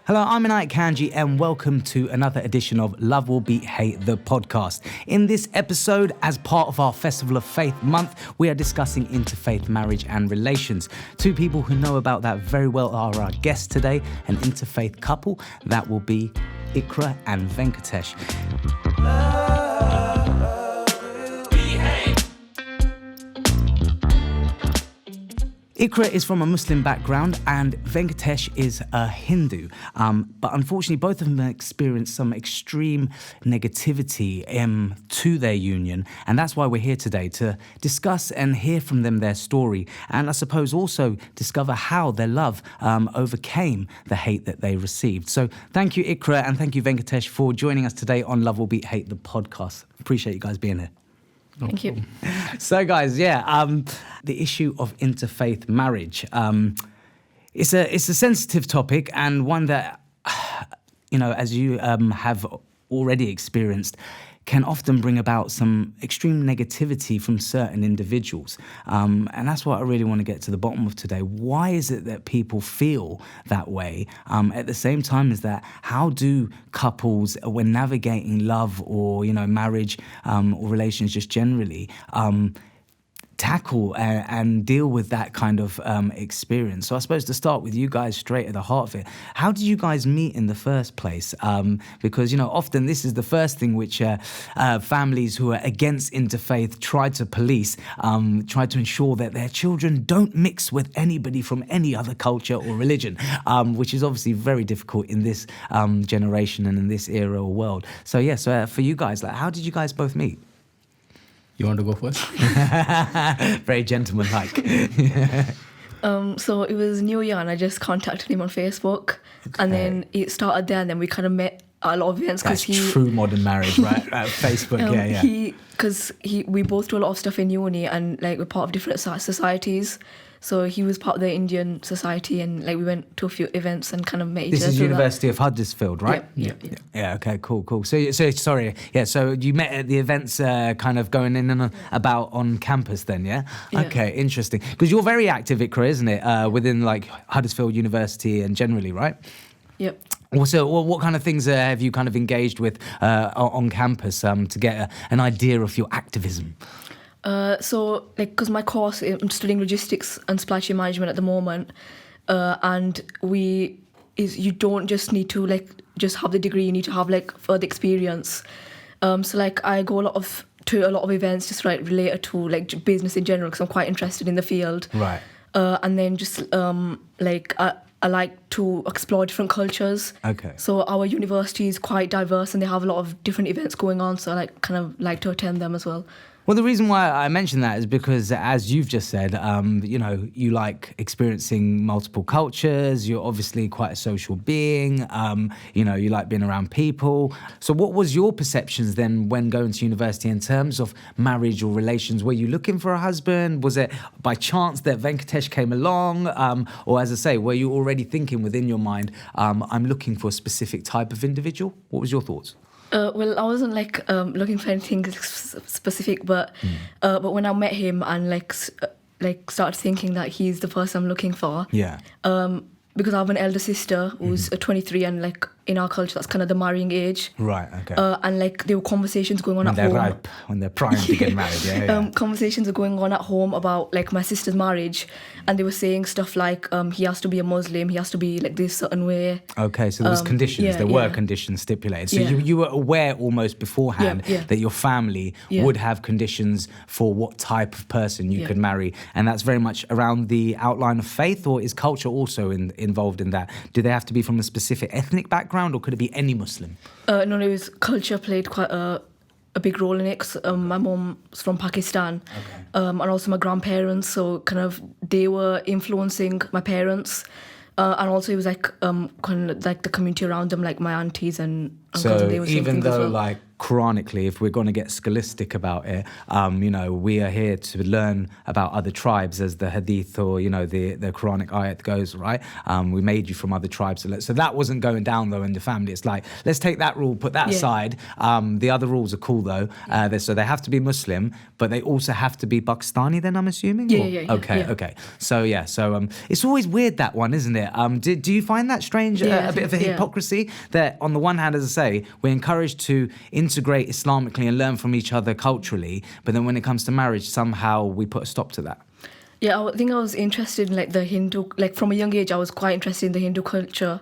Hello, I'm Inayat Kanji and welcome to another edition of Love Will Beat Hate, the podcast. In this episode, as part of our Festival of Faith month, we are discussing interfaith marriage and relations. Two people who know about that very well are our guests today, an interfaith couple. That will be Iqra and Venkatesh. Iqra is from a Muslim background and Venkatesh is a Hindu. But unfortunately, both of them experienced some extreme negativity to their union. And that's why we're here today, to discuss and hear from them their story. And I suppose also discover how their love overcame the hate that they received. So thank you, Iqra, and thank you, Venkatesh, for joining us today on Love Will Beat Hate, the podcast. Appreciate you guys being here. Thank you. So, guys, the issue of interfaith marriage. It's a sensitive topic and one that, as you have already experienced, can often bring about some extreme negativity from certain individuals. And that's what I really want to get to the bottom of today. Why is it that people feel that way? At the same time as that, how do couples, when navigating love or, marriage or relations just generally, tackle and deal with that kind of experience? So I suppose to start with you guys straight at the heart of it, how did you guys meet in the first place? Because, often this is the first thing which families who are against interfaith try to police, try to ensure that their children don't mix with anybody from any other culture or religion, which is obviously very difficult in this generation and in this era or world. So, for you guys, how did you guys both meet? You want to go first? Very gentleman-like. So it was New Year and I just contacted him on Facebook. Okay. And then it started there and then we kind of met at a lot of events. That's true modern marriage, right? Facebook, Because we both do a lot of stuff in uni and we're part of different societies. So he was part of the Indian society and we went to a few events and kind of met each other. This is University of Huddersfield, right? Yeah. Okay, cool. So you met at the events kind of going in and about on campus then, yeah? Okay, interesting. Because you're very active, Iqra, isn't it? Within Huddersfield University and generally, right? Yep. So what kind of things have you kind of engaged with on campus to get an idea of your activism? Because my course, I'm studying logistics and supply chain management at the moment, and you don't just need to just have the degree, you need to have further experience. I go to a lot of events just related to business in general because I'm quite interested in the field. Right. And then just I like to explore different cultures. Okay. So our university is quite diverse and they have a lot of different events going on, so I like to attend them as well. Well, the reason why I mention that is because, as you've just said, you like experiencing multiple cultures. You're obviously quite a social being. You like being around people. So what was your perceptions then when going to university in terms of marriage or relations? Were you looking for a husband? Was it by chance that Venkatesh came along? Or as I say, were you already thinking within your mind, I'm looking for a specific type of individual? What was your thoughts? Well, I wasn't looking for anything specific, but when I met him and started thinking that he's the person I'm looking for. Yeah. Because I have an elder sister who's 23 and in our culture that's kind of the marrying age. Right. Okay. And there were conversations going on when at home. When they're ripe, when they're primed to get married. Yeah. Conversations are going on at home about my sister's marriage, and they were saying stuff he has to be a Muslim, he has to be this certain way. Okay, so there was conditions. There were conditions stipulated. So you were aware almost beforehand that your family would have conditions for what type of person you could marry, and that's very much around the outline of faith, or is culture also involved in that? Do they have to be from a specific ethnic background, or could it be any Muslim? No, it was culture played quite a big role in it. 'Cause, my mom's from Pakistan, and also my grandparents, so they were influencing my parents, and also it was the community around them, my aunties and So they were saying even things as though, well. like, Quranically, if we're going to get scholastic about it, we are here to learn about other tribes, as the hadith or, the Quranic ayat goes, right? We made you from other tribes. So that wasn't going down, though, in the family. It's like, let's take that rule, put that aside. The other rules are cool, though. So they have to be Muslim, but they also have to be Pakistani, then, I'm assuming? Yeah. Okay. So it's always weird, that one, isn't it? Do you find that strange, a bit of a hypocrisy? That on the one hand, as I say, we're encouraged to integrate Islamically and learn from each other culturally, but then when it comes to marriage, somehow we put a stop to that. Yeah, I think I was interested in the Hindu, from a young age, I was quite interested in the Hindu culture.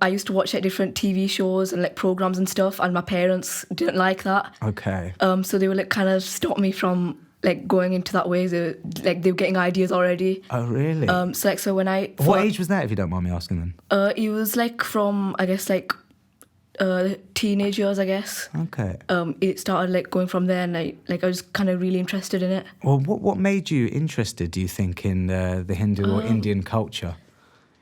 I used to watch different TV shows and programs and stuff, and my parents didn't like that. Okay. So they would kind of stop me from going into that way. They were getting ideas already. Oh, really? So when I... What age was that, if you don't mind me asking then? It was from, I guess, teenage years, I guess. Okay. It started going from there, and I was kind of really interested in it. Well, what made you interested, do you think, in the Hindu or Indian culture?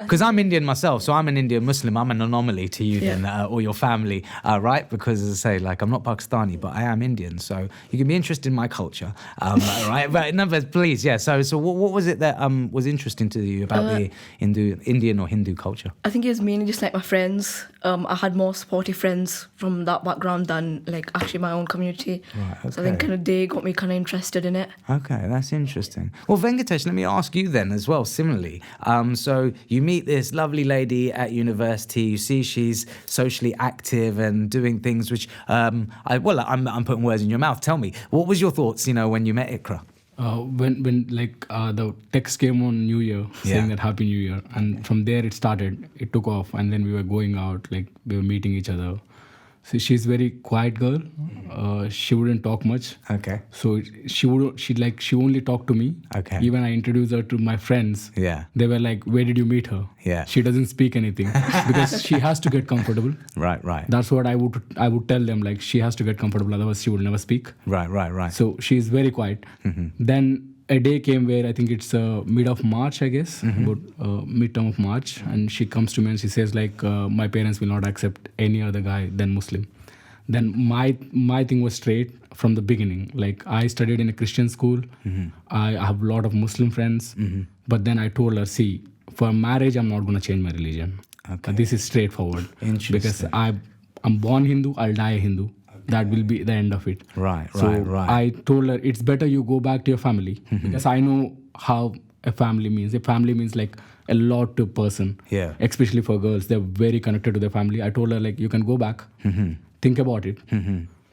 Because I'm Indian myself, so I'm an Indian Muslim. I'm an anomaly to you then, or your family, right? Because as I say, I'm not Pakistani, but I am Indian, so you can be interested in my culture, right? But no, but please, yeah. So what was it that was interesting to you about the Indian or Hindu culture? I think it was mainly just my friends. I had more supportive friends from that background than actually my own community. Right, okay. So I think they got me kind of interested in it. Okay, that's interesting. Well, Venkatesh, let me ask you then as well, similarly. So you meet this lovely lady at university. You see she's socially active and doing things which, I'm putting words in your mouth. Tell me, what was your thoughts, when you met Iqra? When the text came on New Year saying that Happy New Year, and from there it started, it took off, and then we were going out, we were meeting each other. So she's very quiet girl. She wouldn't talk much. Okay. So she only talked to me. Okay. Even I introduced her to my friends. Yeah. They were like, where did you meet her? Yeah. She doesn't speak anything because she has to get comfortable. Right. That's what I would tell them, she has to get comfortable, otherwise she will never speak. Right. So she's very quiet. Then a day came where I think it's mid of March, I guess, about midterm of March, and she comes to me and she says my parents will not accept any other guy than Muslim. Then my thing was straight from the beginning. I studied in a Christian school. I have a lot of Muslim friends, but then I told her, see, for marriage I'm not going to change my religion. Okay. This is straightforward. Interesting. Because I'm born Hindu, I'll die Hindu. That will be the end of it. Right. I told her it's better you go back to your family because I know how a family means. A family means a lot to a person. Yeah. Especially for girls, they're very connected to their family. I told her you can go back, think about it,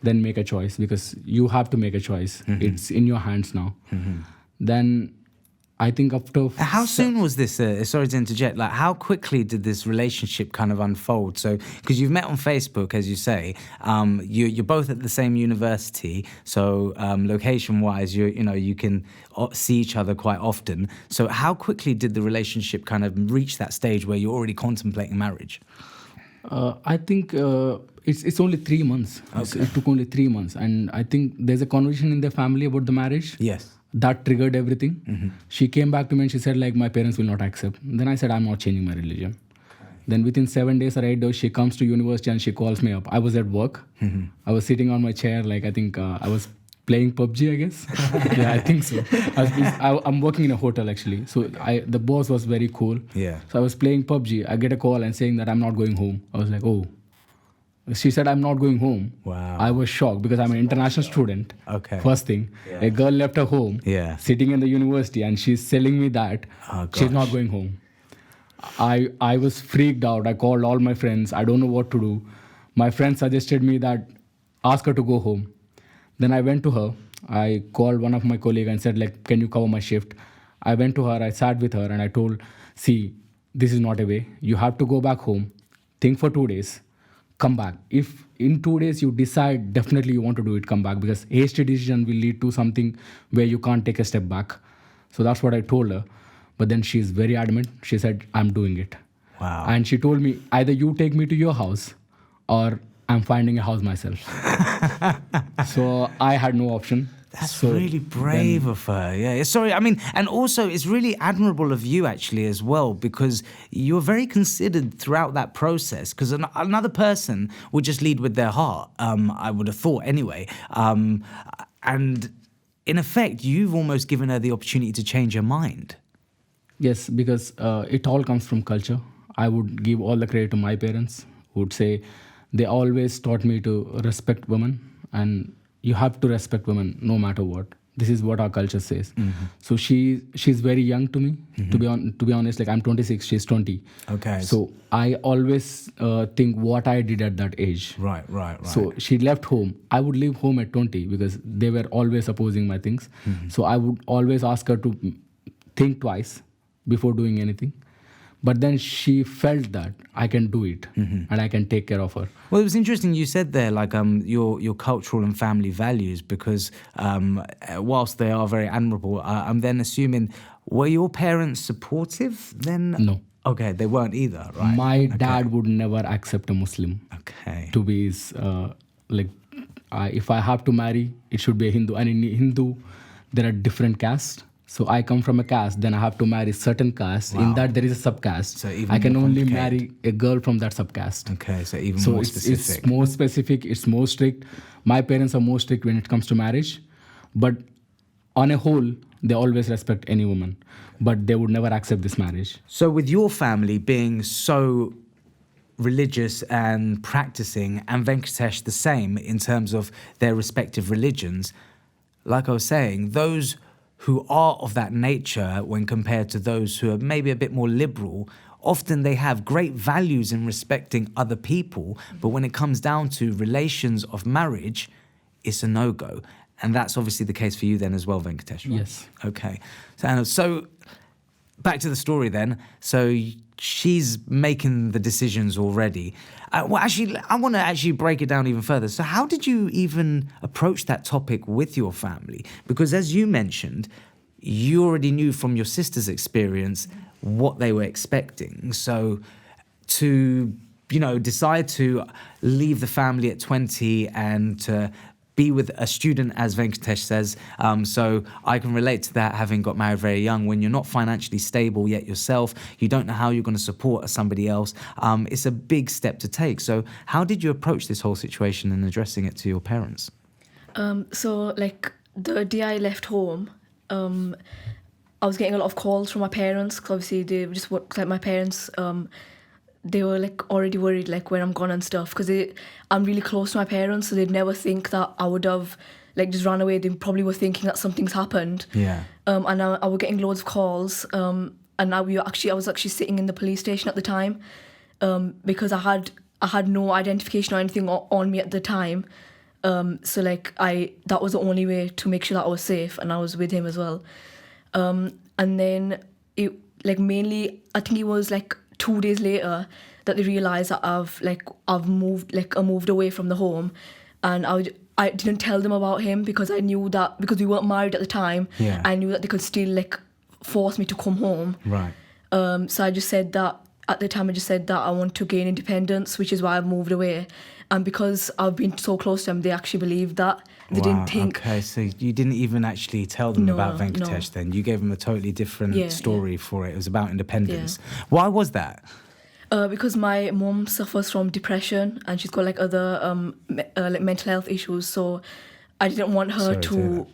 then make a choice because you have to make a choice. It's in your hands now. Then I think after... How soon was this? Sorry to interject. How quickly did this relationship kind of unfold? So, because you've met on Facebook, as you say, you're both at the same university. So, location-wise, you can see each other quite often. So, how quickly did the relationship kind of reach that stage where you're already contemplating marriage? I think it's only 3 months. Okay. It took only 3 months, and I think there's a conversation in their family about the marriage. Yes. That triggered everything. She came back to me and she said my parents will not accept. Then I said I'm not changing my religion. Then within 7 days or 8 days she comes to university and she calls me up. I was at work. I was sitting on my chair I think I was playing PUBG, I guess. Yeah, I think so. I'm working in a hotel actually. So the boss was very cool. Yeah. So I was playing PUBG. I get a call and saying that I'm not going home. I was like, oh. She said, I'm not going home. Wow. I was shocked because I'm an international student. Okay. First thing. Yeah. A girl left her home, sitting in the university, and she's telling me that she's not going home. I was freaked out. I called all my friends. I don't know what to do. My friend suggested me that ask her to go home. Then I went to her. I called one of my colleagues and said, can you cover my shift? I went to her. I sat with her and I told, see, this is not a way. You have to go back home. Think for 2 days. Come back. If in 2 days you decide definitely you want to do it, come back, because hasty decision will lead to something where you can't take a step back. So that's what I told her. But then she's very adamant. She said, I'm doing it. Wow. And she told me, either you take me to your house or I'm finding a house myself. So I had no option. That's really brave of her. Yeah, sorry. I mean, and also it's really admirable of you actually as well, because you're very considered throughout that process. Because another person would just lead with their heart. I would have thought anyway. And in effect, you've almost given her the opportunity to change her mind. Yes, because it all comes from culture. I would give all the credit to my parents, who would say they always taught me to respect women, and you have to respect women no matter what. This is what our culture says. So she's very young to me. To be honest, like I'm 26, she's 20. Okay. So I always think what I did at that age. Right. So she left home. I would leave home at 20 because they were always opposing my things. So I would always ask her to think twice before doing anything. But then she felt that I can do it and I can take care of her. Well, it was interesting you said there, like your cultural and family values, because whilst they are very admirable, I'm then assuming, were your parents supportive then? No. Okay, they weren't either, right? My dad would never accept a Muslim. Okay. To be his, if I have to marry, it should be a Hindu. And in Hindu, there are different castes. So I come from a caste, then I have to marry certain caste. Wow. In that, there is a subcaste. So I can only marry a girl from that subcaste. Okay, so even more specific. It's more specific, it's more strict. My parents are more strict when it comes to marriage. But on a whole, they always respect any woman. But they would never accept this marriage. So with your family being so religious and practicing, and Venkatesh the same in terms of their respective religions, like I was saying, those who are of that nature when compared to those who are maybe a bit more liberal, often they have great values in respecting other people, but when it comes down to relations of marriage, it's a no-go. And that's obviously the case for you then as well, Venkatesh, right? Yes. Okay. So back to the story then. So she's making the decisions already. I want to actually break it down even further. So how did you even approach that topic with your family? Because as you mentioned, you already knew from your sister's experience what they were expecting. So to, decide to leave the family at 20 and to be with a student, as Venkatesh says. So I can relate to that, having got married very young. When you're not financially stable yet yourself, you don't know how you're going to support somebody else. It's a big step to take. So how did you approach this whole situation and addressing it to your parents? So the day I left home, I was getting a lot of calls from my parents, because obviously they just work, my parents, they were already worried where I'm gone and stuff, because I'm really close to my parents, so they'd never think that I would have just ran away. They probably were thinking that something's happened. Yeah. And I was getting loads of calls. And now I was actually sitting in the police station at the time, because I had no identification or anything on me at the time. So that was the only way to make sure that I was safe, and I was with him as well. And then it mainly, I think it was 2 days later that they realised that I've moved away from the home, and I didn't tell them about him because I knew that, because we weren't married at the time. Yeah. I knew that they could still force me to come home. Right. So I just said that at the time. I just said that I want to gain independence, which is why I've moved away. And because I've been so close to them, they actually believed that. They didn't think. Okay, so you didn't even actually tell them about Venkatesh then. You gave them a totally different story for it. It was about independence. Yeah. Why was that? Because my mum suffers from depression, and she's got other mental health issues. So I didn't want her to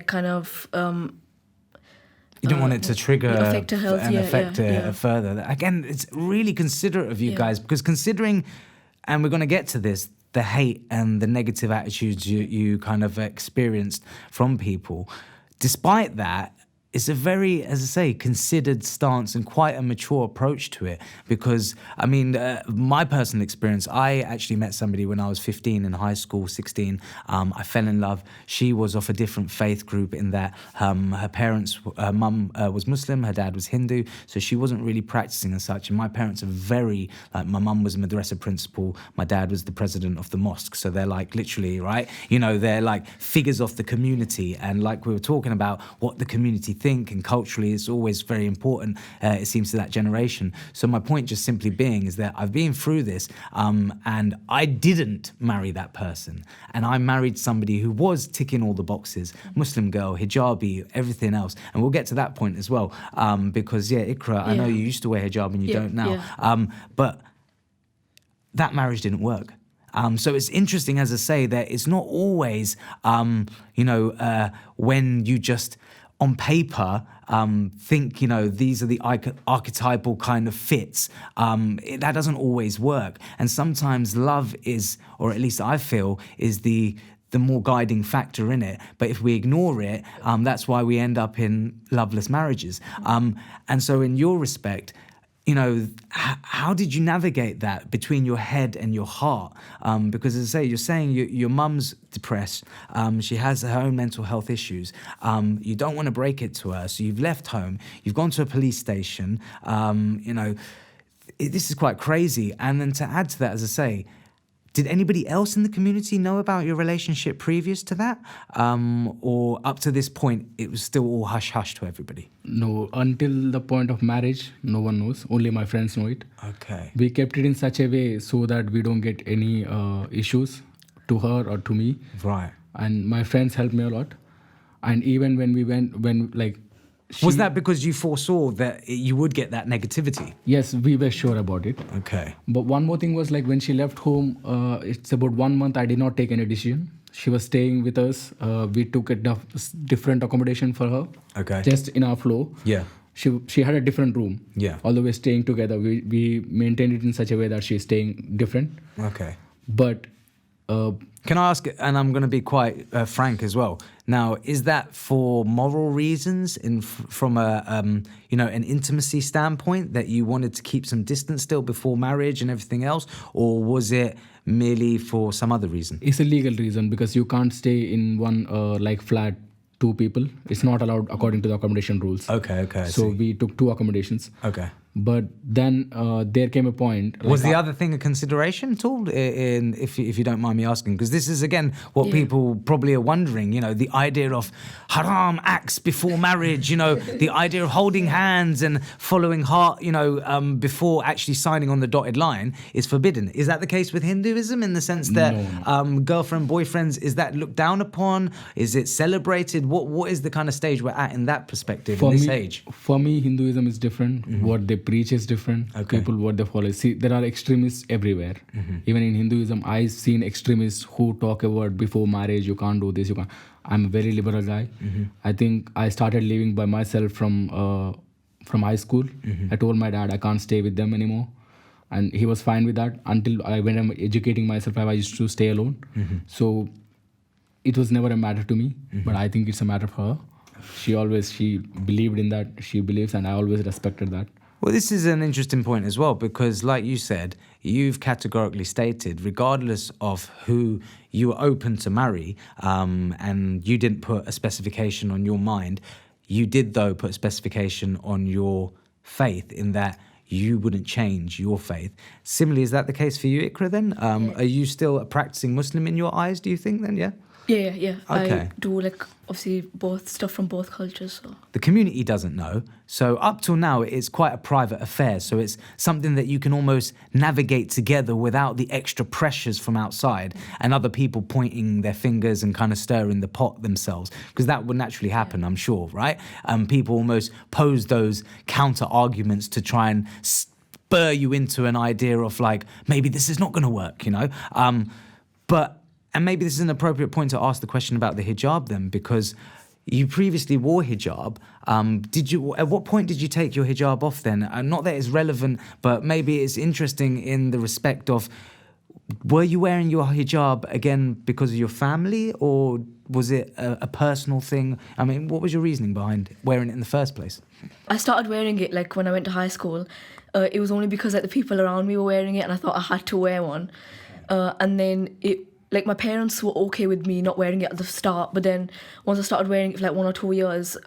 kind of. You don't want it to trigger affect her health and affect it further. Again, it's really considerate of you guys, because considering, and we're going to get to this, the hate and the negative attitudes you kind of experienced from people. Despite that, it's a very, as I say, considered stance and quite a mature approach to it. Because, my personal experience, I actually met somebody when I was 15 in high school, 16. I fell in love. She was of a different faith group in that her parents, her mum was Muslim, her dad was Hindu, so she wasn't really practicing as such. And my parents are very, my mum was a madrasa principal, my dad was the president of the mosque. So they're literally, right? They're figures of the community. And we were talking about what the community think, and culturally it's always very important, it seems, to that generation. So my point just simply being is that I've been through this, and I didn't marry that person, and I married somebody who was ticking all the boxes: Muslim girl, hijabi, everything else. And we'll get to that point as well, because Iqra, I know you used to wear hijab and you don't now, but that marriage didn't work. So it's interesting, as I say, that it's not always, when you just on paper think, these are the archetypal kind of fits. That doesn't always work. And sometimes love is, or at least I feel, is the more guiding factor in it. But if we ignore it, that's why we end up in loveless marriages. And so in your respect, how did you navigate that between your head and your heart? Because as I say, you're saying your mum's depressed. She has her own mental health issues. You don't want to break it to her. So you've left home. You've gone to a police station. This is quite crazy. And then to add to that, as I say, did anybody else in the community know about your relationship previous to that? Or up to this point, it was still all hush-hush to everybody? No, until the point of marriage, no one knows. Only my friends know it. Okay. We kept it in such a way so that we don't get any issues to her or to me. Right. And my friends helped me a lot. And even when we went, was that because you foresaw that you would get that negativity? Yes, we were sure about it. Okay. But one more thing was, when she left home, it's about 1 month, I did not take any decision. She was staying with us. We took a different accommodation for her. Okay. Just in our floor. Yeah. She had a different room. Yeah. Although we're staying together, we maintained it in such a way that she's staying different. Okay. But... can I ask, and I'm going to be quite frank as well. Now, is that for moral reasons, from an intimacy standpoint, that you wanted to keep some distance still before marriage and everything else, or was it merely for some other reason? It's a legal reason, because you can't stay in one flat, 2 people. It's not allowed according to the accommodation rules. Okay. So we took 2 accommodations. Okay. But then there came a point... Was the other thing a consideration at all, if you don't mind me asking? Because this is, again, what people probably are wondering, the idea of haram acts before marriage, the idea of holding hands and following heart, before actually signing on the dotted line is forbidden. Is that the case with Hinduism, in the sense that girlfriend, boyfriends, is that looked down upon? Is it celebrated? What is the kind of stage we're at in that perspective, in this age? For me, Hinduism is different. Mm-hmm. What they preach is different. Okay. People, what they follow. See, there are extremists everywhere. Mm-hmm. Even in Hinduism, I've seen extremists who talk about before marriage, you can't do this, you can't. I'm a very liberal guy. Mm-hmm. I think I started living by myself from high school. Mm-hmm. I told my dad I can't stay with them anymore. And he was fine with that until when I'm educating myself, I used to stay alone. Mm-hmm. So it was never a matter to me, but I think it's a matter for her. She believed in that, she believes, and I always respected that. Well, this is an interesting point as well, because like you said, you've categorically stated, regardless of who you were open to marry, and you didn't put a specification on your mind, you did, though, put a specification on your faith, in that you wouldn't change your faith. Similarly, is that the case for you, Iqra, then? Are you still a practicing Muslim in your eyes, do you think, then, yeah? Yeah. Okay. I do, obviously, both stuff from both cultures. So. The community doesn't know. So up till now, it's quite a private affair. So it's something that you can almost navigate together without the extra pressures from outside and other people pointing their fingers and kind of stirring the pot themselves. Because that would naturally happen, I'm sure, right? People almost pose those counter arguments to try and spur you into an idea of maybe this is not going to work, And maybe this is an appropriate point to ask the question about the hijab then, because you previously wore hijab. At what point did you take your hijab off then? Not that it's relevant, but maybe it's interesting in the respect of, were you wearing your hijab again because of your family, or was it a personal thing? I mean, what was your reasoning behind wearing it in the first place? I started wearing it when I went to high school. It was only because the people around me were wearing it and I thought I had to wear one. And then my parents were okay with me not wearing it at the start, but then once I started wearing it for 1 or 2 years,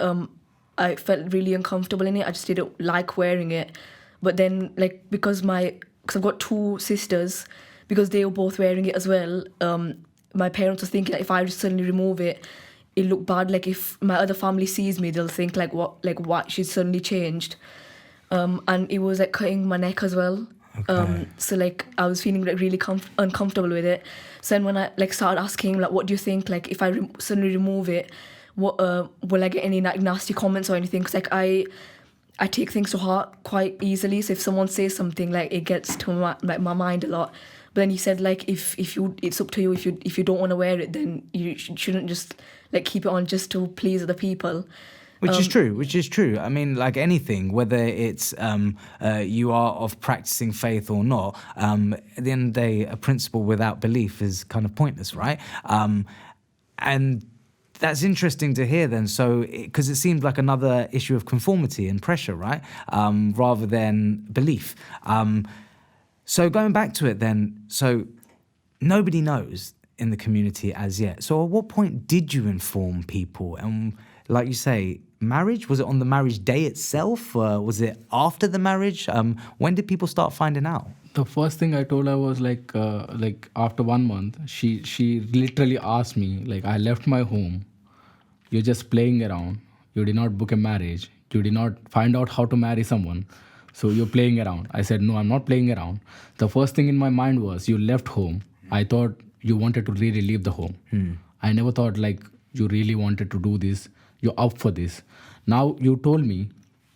I felt really uncomfortable in it. I just didn't like wearing it. But then, because I've got 2 sisters, because they were both wearing it as well, my parents were thinking that if I just suddenly remove it, it look bad. Like if my other family sees me, they'll think like what she's suddenly changed. And it was like cutting my neck as well. Okay. So like I was feeling like really uncomfortable with it. So then when I like started asking like, what do you think? Like if I suddenly remove it, what will I get any like nasty comments or anything? Because like I take things to heart quite easily. So if someone says something, like it gets to my mind a lot. But then he said like if you, it's up to you. If you don't want to wear it, then you shouldn't just like keep it on just to please other people. Which is true. I mean, like anything, whether it's you are of practicing faith or not, at the end of the day, a principle without belief is kind of pointless, right? And that's interesting to hear then. So, because it seemed like another issue of conformity and pressure, right? Rather than belief. So going back to it then, so nobody knows in the community as yet. So at what point did you inform people? And like you say, marriage? Was it on the marriage day itself? Was it after the marriage? When did people start finding out? The first thing I told her was like after 1 month, she literally asked me, like, I left my home. You're just playing around. You did not book a marriage. You did not find out how to marry someone. So you're playing around. I said, no, I'm not playing around. The first thing in my mind was you left home. I thought you wanted to really leave the home. I never thought like you really wanted to do this. You're up for this. Now you told me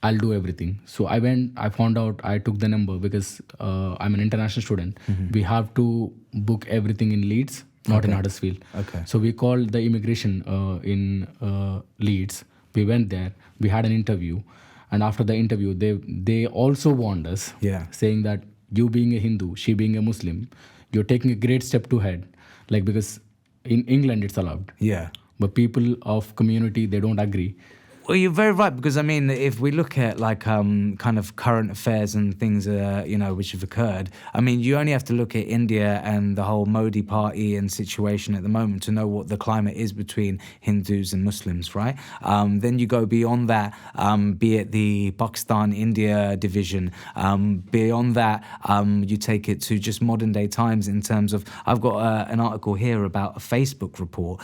I'll do everything. So I went, I found out, I took the number because I'm an international student. We have to book everything in Leeds, not in Huddersfield. Okay. So we called the immigration in Leeds. We went there, we had an interview. And after the interview, they also warned us, saying that you being a Hindu, she being a Muslim, you're taking a great step to head. Like, because in England it's allowed. Yeah. But people of community, they don't agree. Well, you're very right, because I mean, if we look at like kind of current affairs and things, which have occurred, I mean, you only have to look at India and the whole Modi party and situation at the moment to know what the climate is between Hindus and Muslims, right? Then you go beyond that, be it the Pakistan-India division. Beyond that, you take it to just modern day times in terms of, I've got an article here about a Facebook report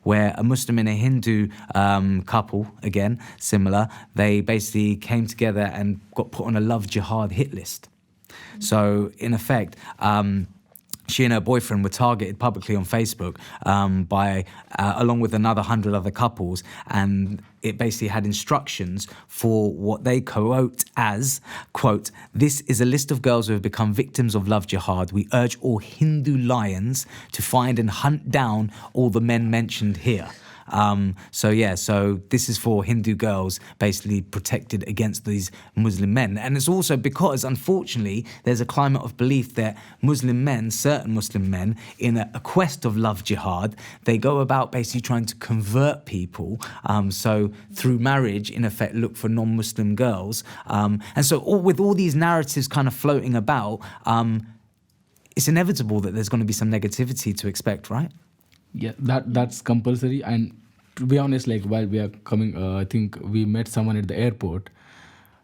where a Muslim and a Hindu couple, again, similar, they basically came together and got put on a love jihad hit list. So, in effect, she and her boyfriend were targeted publicly on Facebook by, along with another 100 other couples, and it basically had instructions for what they quote as, quote, "This is a list of girls who have become victims of love jihad. We urge all Hindu lions to find and hunt down all the men mentioned here." So this is for Hindu girls basically protected against these Muslim men. And it's also because, unfortunately, there's a climate of belief that Muslim men, certain Muslim men, in a quest of love jihad, they go about basically trying to convert people. So through marriage, in effect, look for non-Muslim girls. And so with all these narratives kind of floating about, it's inevitable that there's going to be some negativity to expect, right? Yeah, that's compulsory. And to be honest, like while we are coming, I think we met someone at the airport.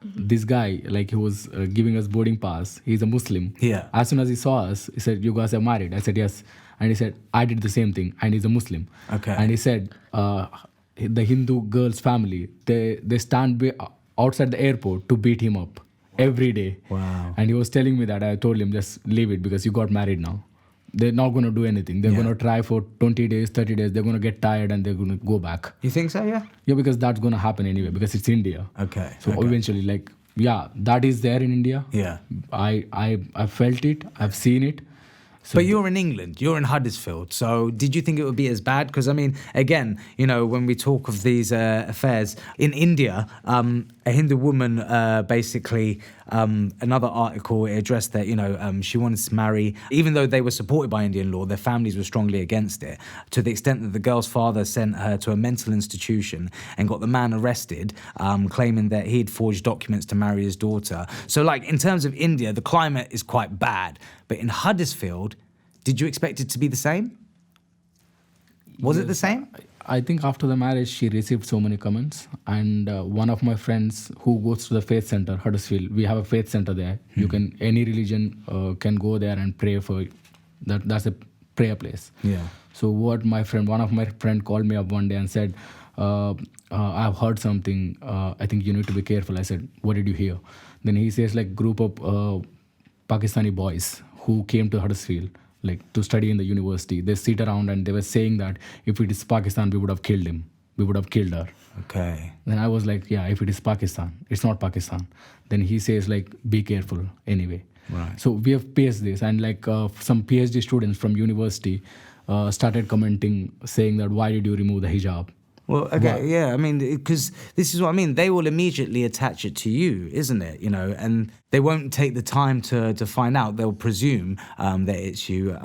This guy, like he was giving us boarding pass. He's a Muslim. Yeah. As soon as he saw us, he said, "You guys are married?" I said, "Yes." And he said, "I did the same thing." And he's a Muslim. Okay. And he said, the Hindu girl's family, they stand outside the airport to beat him up every day. Wow. And he was telling me that. I told him, just leave it because you got married now. They're not going to do anything. They're going to try for 20 days, 30 days. They're going to get tired and they're going to go back. You think so, yeah? Yeah, because that's going to happen anyway, because it's India. Okay. So eventually, like, yeah, that is there in India. Yeah. I felt it. I've seen it. So but you're in England, you're in Huddersfield. So did you think it would be as bad? Because, I mean, again, when we talk of these affairs, in India, a Hindu woman basically, another article addressed that, she wanted to marry, even though they were supported by Indian law, their families were strongly against it, to the extent that the girl's father sent her to a mental institution and got the man arrested, claiming that he'd forged documents to marry his daughter. So, like, in terms of India, the climate is quite bad. But in Huddersfield, did you expect it to be the same? Was it the same? I think after the marriage, she received so many comments. And one of my friends who goes to the faith center, Huddersfield, we have a faith center there. You can, any religion can go there and pray for it. That's a prayer place. Yeah. So what one of my friend called me up one day and said, I've heard something. I think you need to be careful. I said, what did you hear? Then he says like group of Pakistani boys who came to Huddersfield like to study in the university. They sit around and they were saying that if it is Pakistan, we would have killed him. We would have killed her. Okay. Then I was like, yeah, if it is Pakistan, it's not Pakistan. Then he says like, be careful anyway. Right. So we have faced this, and like some PhD students from university started commenting saying that why did you remove the hijab? Well, okay, yeah, I mean, because this is what I mean. They will immediately attach it to you, isn't it? You know, and they won't take the time to find out. They'll presume that it's you,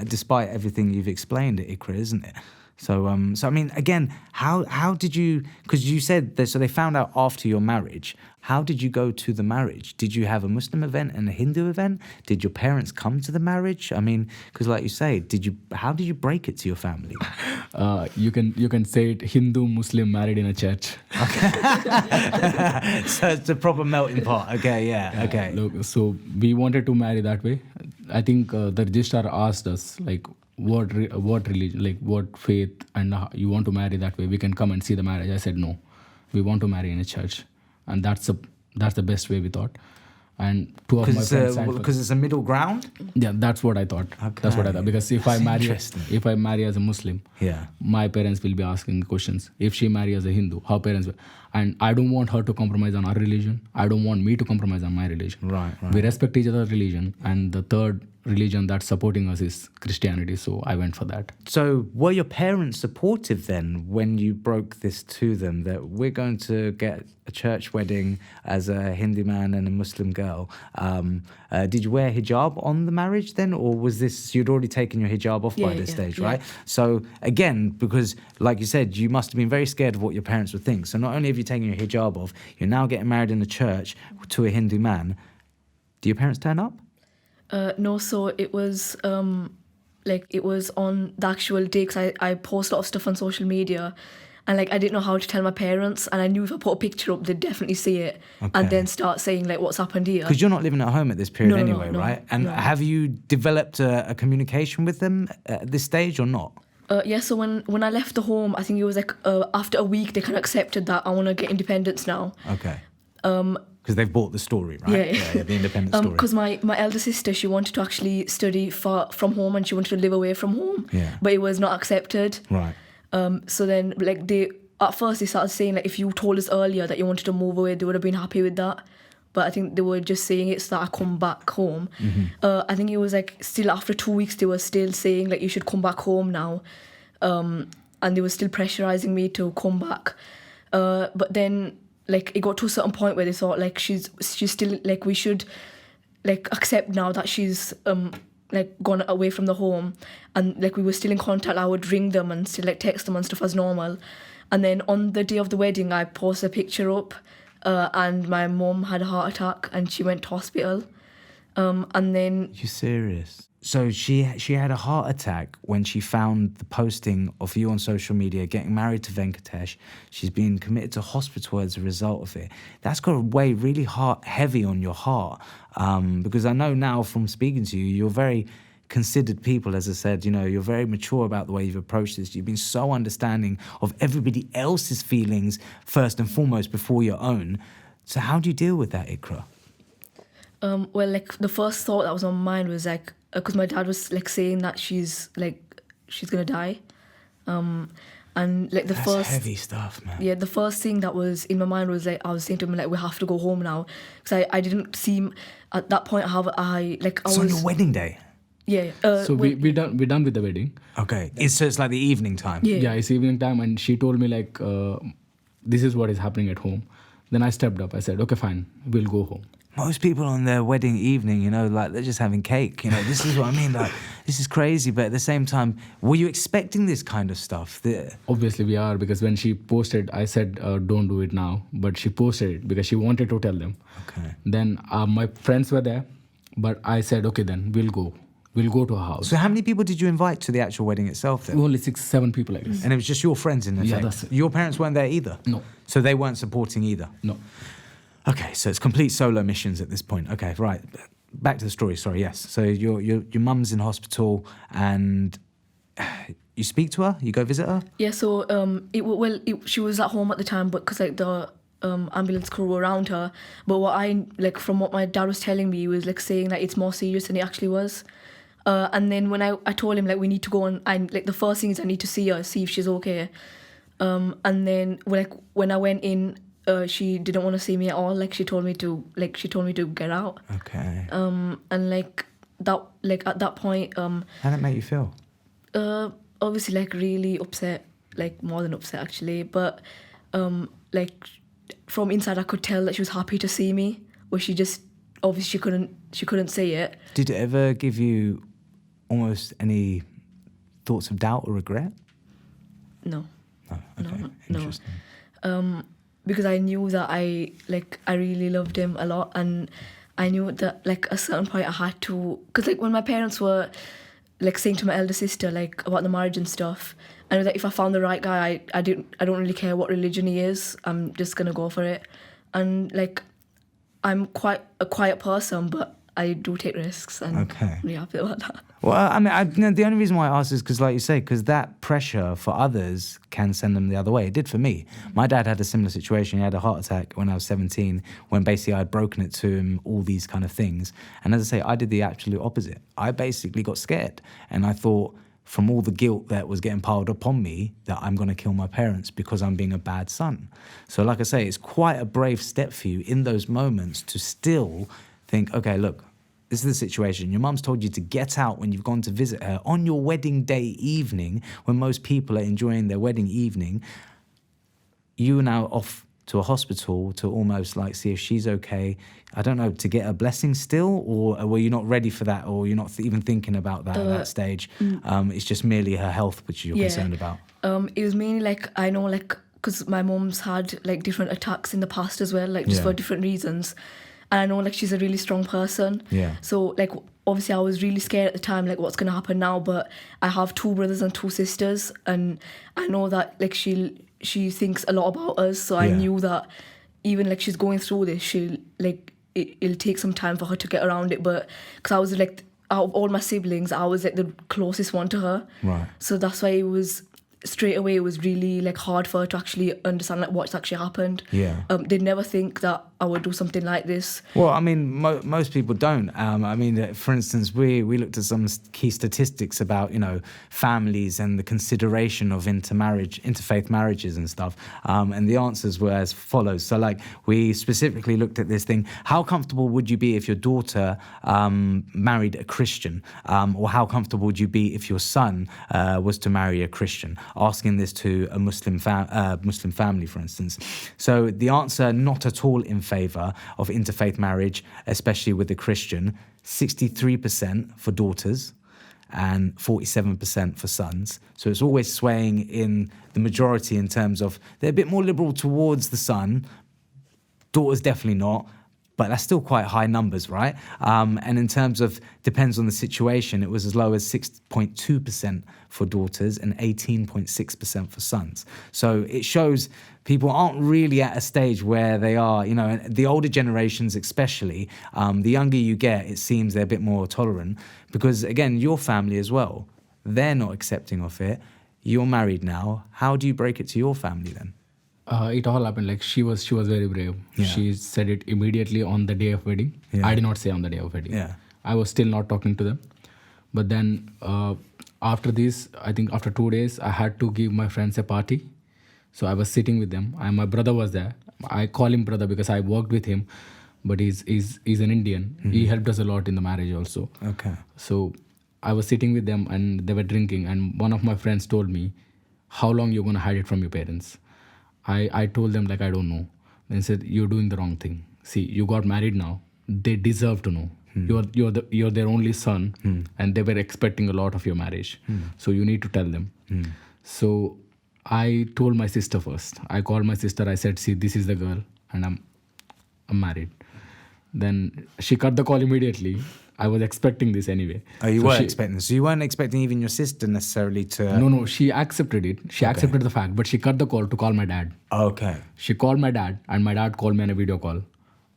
despite everything you've explained, Iqra, isn't it? So I mean, again, how did you? Because you said that, so they found out after your marriage. How did you go to the marriage? Did you have a Muslim event and a Hindu event? Did your parents come to the marriage? I mean, because like you say, how did you break it to your family? You can say it Hindu Muslim married in a church. Okay. So it's a proper melting pot. Okay, yeah, okay. Look, so we wanted to marry that way. I think the registrar asked us like, what religion, like what faith, and you want to marry that way, we can come and see the marriage. I said no, we want to marry in a church, and that's the best way we thought. And two of my friends because it's a middle ground. Yeah, that's what I thought. Okay. That's what I thought, because if I marry as a Muslim, yeah, my parents will be asking questions. If she marry as a Hindu, her parents will, and I don't want her to compromise on our religion. I don't want me to compromise on my religion. Right. We respect each other's religion, and the third religion that's supporting us is Christianity, so I went for that. So were your parents supportive then when you broke this to them, that we're going to get a church wedding as a Hindu man and a Muslim girl? Did you wear hijab on the marriage then, or was this, you'd already taken your hijab off by this stage, right? So again, because like you said, you must have been very scared of what your parents would think. So not only have you taken your hijab off, you're now getting married in a church to a Hindu man. Do your parents turn up? No, so it was it was on the actual day, because I post a lot of stuff on social media, and like I didn't know how to tell my parents, and I knew if I put a picture up, they'd definitely see it, and then start saying like what's happened here. Because you're not living at home at this period anyway, no, right? And have you developed a communication with them at this stage or not? Yeah, so when I left the home, I think it was like after a week, they kind of accepted that I want to get independence now. Okay. Because they've bought the story, right? Yeah, the independent story. Because my elder sister, she wanted to actually study far from home, and she wanted to live away from home. Yeah. But it was not accepted. Right. So then, like at first they started saying like, if you told us earlier that you wanted to move away, they would have been happy with that. But I think they were just saying it so that I come back home. Mm-hmm. I think it was like still after 2 weeks, they were still saying like, you should come back home now. And they were still pressurizing me to come back. But then like it got to a certain point where they thought like she's still like, we should like accept now that she's like gone away from the home, and like we were still in contact. I would ring them and still like text them and stuff as normal. And then on the day of the wedding, I posted a picture up, and my mom had a heart attack and she went to hospital. And then... You serious? So she had a heart attack when she found the posting of you on social media, getting married to Venkatesh. She's been committed to hospital as a result of it. That's got to weigh really heavy on your heart, because I know now from speaking to you, you're very considered people. As I said, you know, you're very mature about the way you've approached this. You've been so understanding of everybody else's feelings first and foremost before your own. So how do you deal with that, Iqra? Well, like the first thought that was on my mind was like, because my dad was like saying that she's gonna die, and like That's first heavy stuff, man. Yeah, the first thing that was in my mind was like, I was saying to him like, we have to go home now, because I didn't seem at that point how I was on your wedding day. Yeah. So we're done with the wedding. Okay. So it's like the evening time. Yeah, it's evening time, and she told me like, this is what is happening at home. Then I stepped up. I said, okay, fine, we'll go home. Most people on their wedding evening, you know, like they're just having cake. You know, this is what I mean. Like, this is crazy. But at the same time, were you expecting this kind of stuff? Obviously, we are, because when she posted, I said, don't do it now. But she posted it because she wanted to tell them. Okay. Then my friends were there, but I said, okay, then we'll go. We'll go to her house. So how many people did you invite to the actual wedding itself then? Only 6-7 people, I guess. And it was just your friends in effect? Yeah, that's it. Your parents weren't there either? No. So they weren't supporting either? No. Okay, so it's complete solo missions at this point. Okay, right. back to the story. Sorry, yes. So your mum's in hospital, and you speak to her. You go visit her. Yeah. So she was at home at the time, but because like the ambulance crew were around her. But from what my dad was telling me, he was like saying that it's more serious than it actually was. And then when I told him like we need to go on, and like the first thing is I need to see her, see if she's okay. And then when I went in, she didn't want to see me at all. Like she told me to get out. Okay. And like that, like at that point, how did it make you feel? Obviously like really upset, like more than upset actually. But like from inside, I could tell that she was happy to see me. Where she just obviously she couldn't say it. Did it ever give you almost any thoughts of doubt or regret? No. Oh, okay. No. Interesting. Because I knew that I really loved him a lot, and I knew that like at a certain point I had to, because like when my parents were like saying to my elder sister like about the marriage and stuff, I knew that if I found the right guy, I don't really care what religion he is, I'm just gonna go for it. And like I'm quite a quiet person, but I do take risks, and I'm really happy about that. Well, I mean, the only reason why I asked is because, like you say, because that pressure for others can send them the other way. It did for me. My dad had a similar situation. He had a heart attack when I was 17, when basically I'd broken it to him, all these kind of things. And as I say, I did the absolute opposite. I basically got scared, and I thought, from all the guilt that was getting piled upon me, that I'm going to kill my parents because I'm being a bad son. So like I say, it's quite a brave step for you in those moments to still think, okay, look, this is the situation. Your mum's told you to get out when you've gone to visit her on your wedding day evening, when most people are enjoying their wedding evening. You are now off to a hospital to almost like see if she's okay. I don't know, to get a blessing still, or were you not ready for that, or you're not even thinking about that at that stage? It's just merely her health which you're concerned about. It was mainly like, I know like, because my mum's had like different attacks in the past as well, like just for different reasons. And I know like she's a really strong person. Yeah. So like obviously I was really scared at the time, like what's going to happen now. But I have 2 brothers and 2 sisters, and I know that like she thinks a lot about us. So I knew that even like she's going through this, she'll like it'll take some time for her to get around it. But because I was like, out of all my siblings, I was like the closest one to her. Right. So that's why it was straight away, it was really like hard for her to actually understand like what's actually happened. Yeah. They'd never think that I would do something like this. Well, I mean, most people don't. I mean, for instance, we looked at some key statistics about, you know, families and the consideration of interfaith marriages and stuff. And the answers were as follows. So, like, we specifically looked at this thing: how comfortable would you be if your daughter married a Christian, or how comfortable would you be if your son was to marry a Christian? Asking this to a Muslim family, for instance. So the answer: not at all in favour of interfaith marriage, especially with a Christian. 63% for daughters and 47% for sons. So it's always swaying in the majority in terms of they're a bit more liberal towards the son. Daughters definitely not. But that's still quite high numbers, right? And in terms of, depends on the situation, it was as low as 6.2% for daughters and 18.6% for sons. So it shows people aren't really at a stage where they are, you know, and the older generations especially, the younger you get, it seems they're a bit more tolerant. Because again, your family as well, they're not accepting of it. You're married now. How do you break it to your family then? It all happened like she was very brave. Yeah. She said it immediately on the day of wedding. Yeah. I did not say on the day of wedding. Yeah. I was still not talking to them. But then after this, I think after 2 days, I had to give my friends a party. So I was sitting with them, and my brother was there. I call him brother because I worked with him, but he's an Indian. Mm-hmm. He helped us a lot in the marriage also. Okay. So I was sitting with them, and they were drinking, and one of my friends told me, "How long you're gonna hide it from your parents?" I told them like, I don't know. They said, you're doing the wrong thing. See, you got married now. They deserve to know. You're their only son, and they were expecting a lot of your marriage. So you need to tell them. So I told my sister first. I called my sister. I said, see, this is the girl, and I'm married. Then she cut the call immediately. I was expecting this anyway. Oh, you were expecting this? So you weren't expecting even your sister necessarily to... No, she accepted it. She accepted the fact, but she cut the call to call my dad. Okay. She called my dad, and my dad called me on a video call.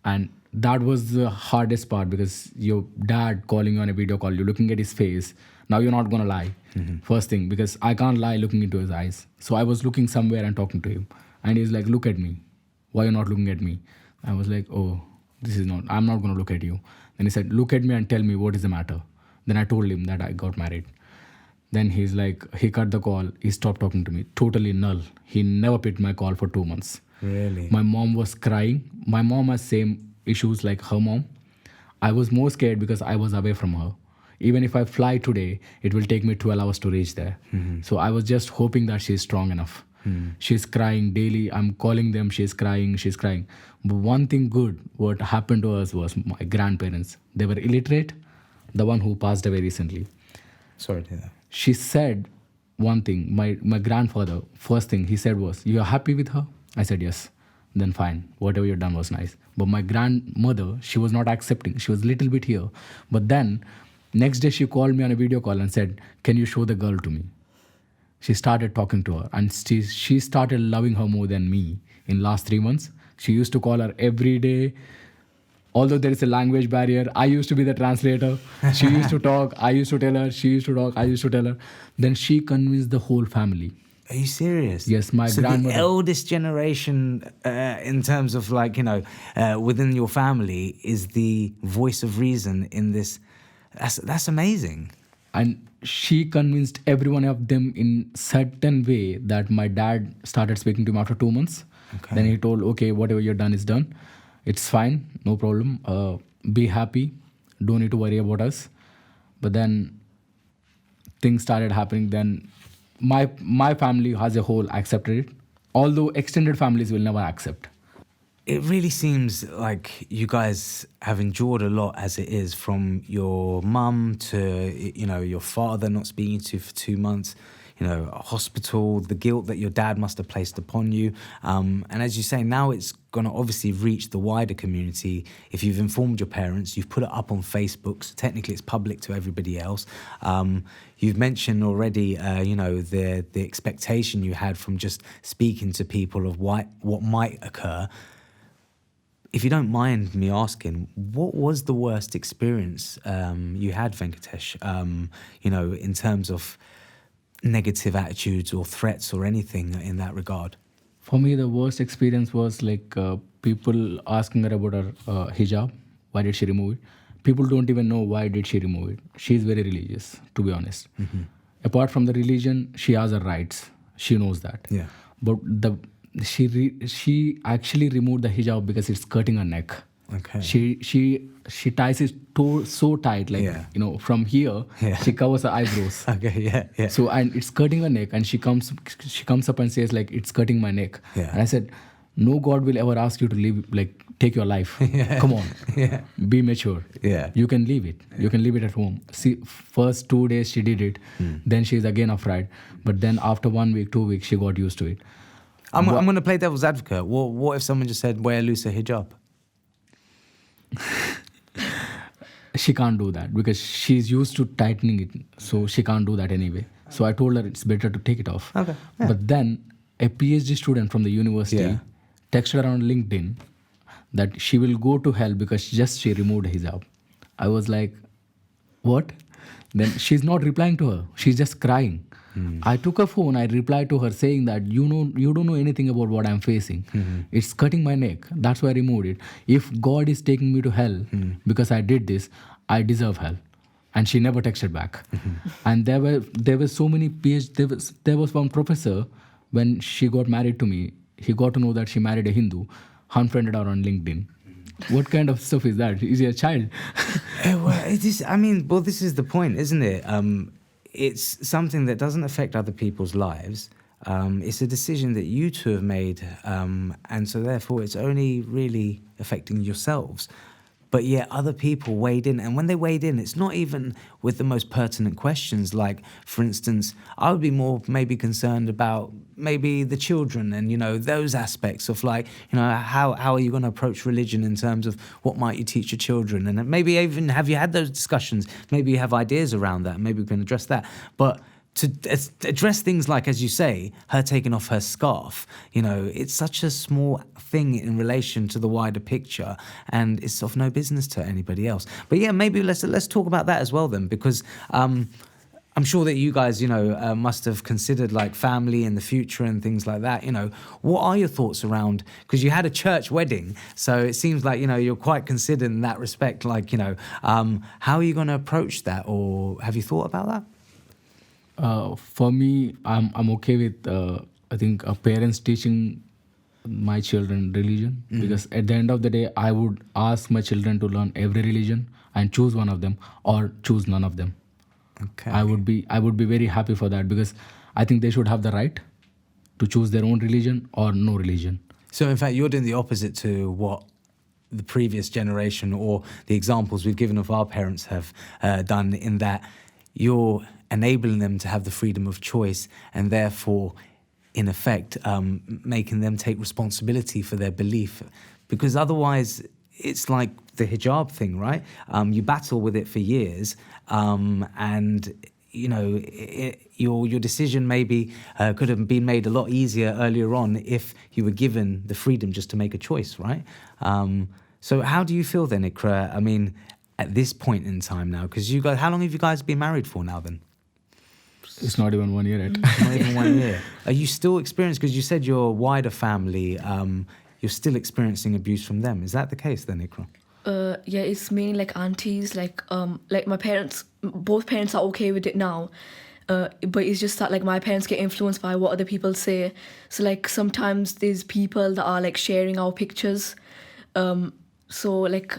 And that was the hardest part, because your dad calling you on a video call, you're looking at his face. Now you're not going to lie. First thing, because I can't lie looking into his eyes. So I was looking somewhere and talking to him. And he's like, look at me. Why are you not looking at me? I was like, oh, I'm not going to look at you. Then he said, look at me and tell me what is the matter. Then I told him that I got married. Then he's like, he cut the call. He stopped talking to me. Totally null. He never picked my call for 2 months. Really? My mom was crying. My mom has same issues like her mom. I was more scared because I was away from her. Even if I fly today, it will take me 12 hours to reach there. So I was just hoping that she's strong enough. She's crying daily. I'm calling them. She's crying. But one thing good, what happened to us was my grandparents. They were illiterate. The one who passed away recently. Sorry to hear that. She said one thing. My grandfather, first thing he said was, "You are happy with her?" I said, "Yes." Then fine. Whatever you've done was nice. But my grandmother, she was not accepting. She was a little bit here. But then, next day she called me on a video call and said, "Can you show the girl to me?" She started talking to her, and she started loving her more than me in last 3 months. She used to call her every day. Although there is a language barrier, I used to be the translator. She used to talk. I used to tell her. She used to talk. I used to tell her. Then she convinced the whole family. Are you serious? Yes, my grandmother. The eldest generation, in terms of within your family, is the voice of reason in this. That's amazing. And she convinced every one of them in certain way that my dad started speaking to him after 2 months. Okay. Then he told, "Okay, whatever you've done is done. It's fine, no problem. Be happy. Don't need to worry about us." But then things started happening. Then my family as a whole accepted it, although extended families will never accept. It really seems like you guys have endured a lot as it is, from your mum to, your father not speaking to you for 2 months, a hospital, the guilt that your dad must have placed upon you. And as you say, now it's going to obviously reach the wider community. If you've informed your parents, you've put it up on Facebook, so technically it's public to everybody else. You've mentioned already, the expectation you had from just speaking to people of what might occur. If you don't mind me asking, what was the worst experience you had, Venkatesh, in terms of negative attitudes or threats or anything in that regard? For me, the worst experience was people asking her about her hijab. Why did she remove it? People don't even know why did she remove it. She's very religious, to be honest. Mm-hmm. Apart from the religion, she has her rights. She knows that. Yeah. But she actually removed the hijab because it's cutting her neck. Okay. She ties it so tight, from here, she covers her eyebrows. Okay, yeah. So, and it's cutting her neck, and she comes up and says it's cutting my neck. Yeah. And I said, no God will ever ask you to leave, take your life. Yeah. Come on. Yeah. Be mature. Yeah. You can leave it. Yeah. You can leave it at home. See, first 2 days she did it. Then she's again afraid. But then after 1 week, 2 weeks, she got used to it. I'm going to play devil's advocate. What if someone just said, wear a looser hijab? She can't do that because she's used to tightening it. So she can't do that anyway. So I told her it's better to take it off. Okay. Yeah. But then a PhD student from the university texted her on LinkedIn that she will go to hell because she removed hijab. I was like, what? Then she's not replying to her. She's just crying. I took her phone. I replied to her saying that you don't know anything about what I'm facing. It's cutting my neck. That's why I removed it. If God is taking me to hell because I did this, I deserve hell. And she never texted back. And there were so many PhD. There was one professor, when she got married to me, he got to know that she married a Hindu, unfriended her on LinkedIn. What kind of stuff is that? Is he a child? This is the point, isn't it? It's something that doesn't affect other people's lives. It's a decision that you two have made, and so therefore it's only really affecting yourselves. But yet other people weighed in, and when they weighed in, it's not even with the most pertinent questions. Like, for instance, I would be more maybe concerned about maybe the children and, those aspects of how are you going to approach religion in terms of what might you teach your children? And maybe even have you had those discussions? Maybe you have ideas around that. Maybe we can address that. But to address things like, as you say, her taking off her scarf, it's such a small thing in relation to the wider picture, and it's of no business to anybody else. But yeah, maybe let's talk about that as well then, because I'm sure that you guys, must have considered like family in the future and things like that. What are your thoughts around? Because you had a church wedding, so it seems like you're quite considered in that respect. Like, how are you going to approach that, or have you thought about that? For me, I'm okay with I think parents teaching my children religion, because at the end of the day, I would ask my children to learn every religion and choose one of them or choose none of them. Okay. I would be very happy for that, because I think they should have the right to choose their own religion or no religion. So in fact, you're doing the opposite to what the previous generation or the examples we've given of our parents have done, in that you're enabling them to have the freedom of choice, and therefore, in effect, making them take responsibility for their belief. Because otherwise, it's like the hijab thing, right? You battle with it for years, and your decision maybe could have been made a lot easier earlier on if you were given the freedom just to make a choice, right? So how do you feel then, Iqra? I mean, at this point in time now, because you guys, how long have you guys been married for now then? It's not even 1 year yet. Not even 1 year. Are you still experiencing, because you said your wider family, you're still experiencing abuse from them. Is that the case then, Iqra? Yeah, it's mainly like aunties, like my parents, both parents are okay with it now. But it's just that like my parents get influenced by what other people say. So like sometimes there's people that are like sharing our pictures. So like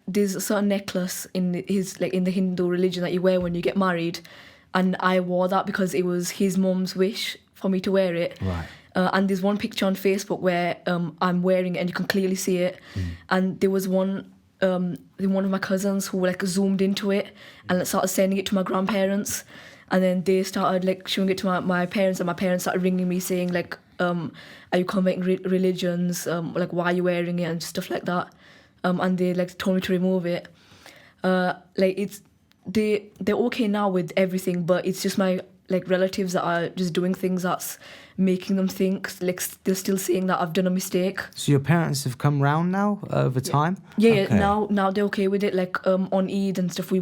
there's a certain necklace in the Hindu religion that you wear when you get married, and I wore that because it was his mom's wish for me to wear it. Right. And there's one picture on Facebook where I'm wearing it and you can clearly see it. And there was one of my cousins who like zoomed into it and started sending it to my grandparents, and then they started like showing it to my parents, and my parents started ringing me saying like, are you converting religions? Like, why are you wearing it and stuff like that? And they like told me to remove it. Like they're okay now with everything, but it's just my like relatives that are just doing things that's making them think like they're still saying that I've done a mistake. So your parents have come round now over time? Yeah, Okay. now they're okay with it. Like on Eid and stuff,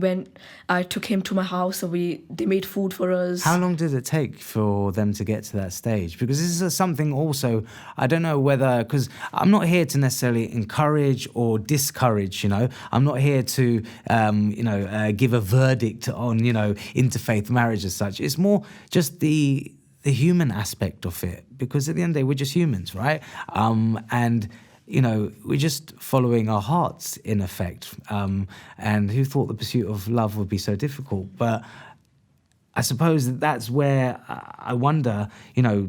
I took him to my house and they made food for us. How long did it take for them to get to that stage? Because this is something also, I don't know whether, because I'm not here to necessarily encourage or discourage, I'm not here to, give a verdict on, interfaith marriage as such. It's more just the human aspect of it, because at the end of the day, we're just humans, right? And we're just following our hearts in effect. And who thought the pursuit of love would be so difficult? But I suppose that's where I wonder,